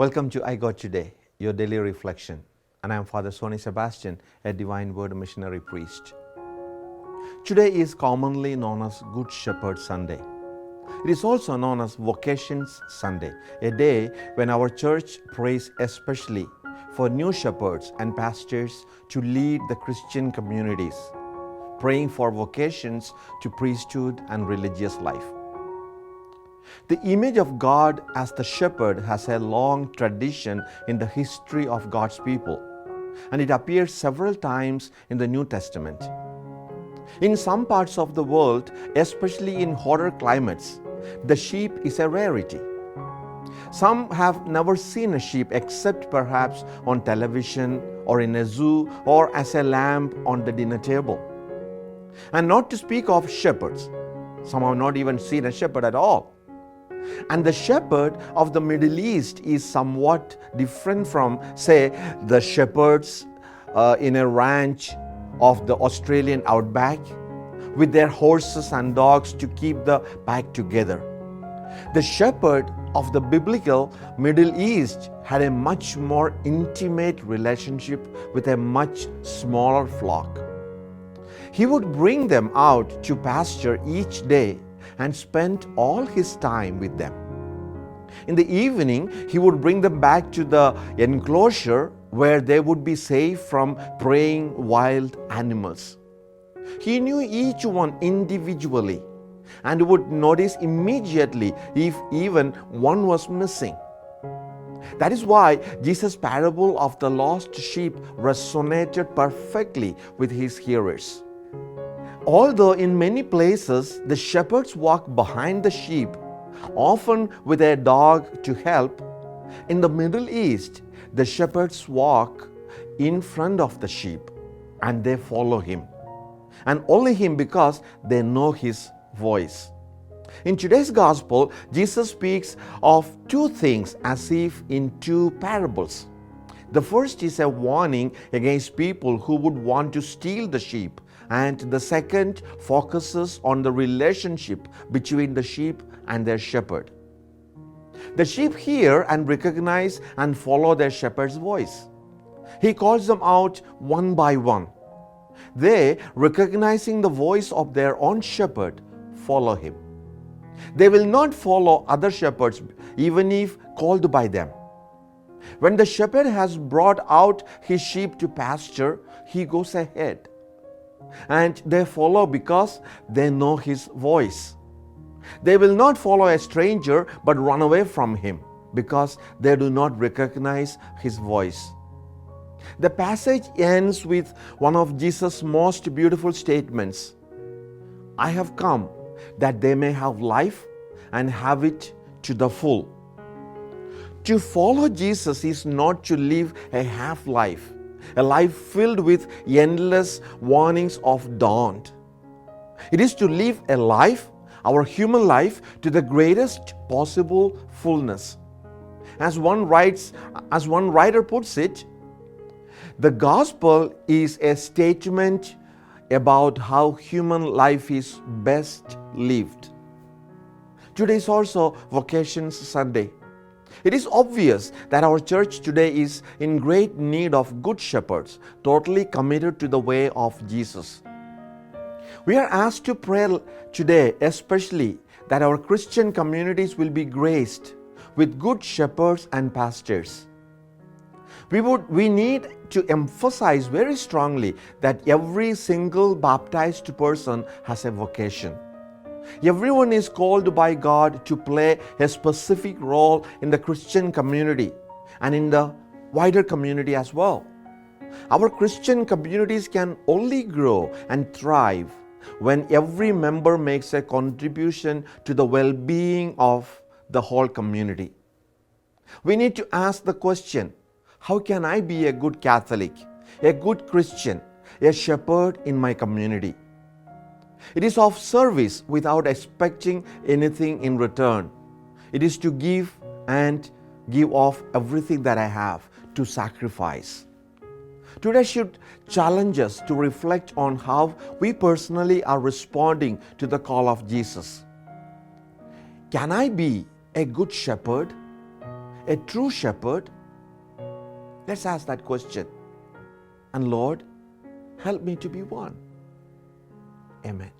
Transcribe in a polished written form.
Welcome to iGod Today, your daily reflection. And I am Father Soney Sebastian, a Divine Word missionary priest. Today is commonly known as Good Shepherd Sunday. It is also known as Vocations Sunday, a day when our church prays especially for new shepherds and pastors to lead the Christian communities, praying for vocations to priesthood and religious life. The image of God as the shepherd has a long tradition in the history of God's people, and it appears several times in the New Testament. In some parts of the world, especially in hotter climates, the sheep is a rarity. Some have never seen a sheep except perhaps on television or in a zoo or as a lamb on the dinner table. And not to speak of shepherds. Some have not even seen a shepherd at all. And the shepherd of the Middle East is somewhat different from, say, the shepherds in a ranch of the Australian outback with their horses and dogs to keep the pack together. The shepherd of the biblical Middle East had a much more intimate relationship with a much smaller flock. He would bring them out to pasture each day and spent all his time with them. In the evening, he would bring them back to the enclosure where they would be safe from preying wild animals. He knew each one individually and would notice immediately if even one was missing. That is why Jesus' parable of the lost sheep resonated perfectly with his hearers. Although in many places the shepherds walk behind the sheep, often with a dog to help, in the Middle East the shepherds walk in front of the sheep and they follow him. And only him because they know his voice. In today's gospel, Jesus speaks of two things as if in two parables. The first is a warning against people who would want to steal the sheep, and the second focuses on the relationship between the sheep and their shepherd. The sheep hear and recognize and follow their shepherd's voice. He calls them out one by one. They, recognizing the voice of their own shepherd, follow him. They will not follow other shepherds even if called by them. When the shepherd has brought out his sheep to pasture, he goes ahead. And they follow because they know his voice. They will not follow a stranger but run away from him because they do not recognize his voice. The passage ends with one of Jesus' most beautiful statements. I have come that they may have life and have it to the full. To follow Jesus is not to live a half life, a life filled with endless warnings of dawn. It is to live a life, our human life, to the greatest possible fullness. As one writer puts it, the gospel is a statement about how human life is best lived. Today is also Vocations Sunday. It is obvious that our church today is in great need of good shepherds, totally committed to the way of Jesus. We are asked to pray today, especially that our Christian communities will be graced with good shepherds and pastors. We need to emphasize very strongly that every single baptized person has a vocation. Everyone is called by God to play a specific role in the Christian community and in the wider community as well. Our Christian communities can only grow and thrive when every member makes a contribution to the well-being of the whole community. We need to ask the question, how can I be a good Catholic, a good Christian, a shepherd in my community? It is of service without expecting anything in return. It is to give and give off everything that I have, to sacrifice. Today should challenge us to reflect on how we personally are responding to the call of Jesus. Can I be a good shepherd? a true shepherd? Let's ask that question. And Lord, help me to be one. Amen.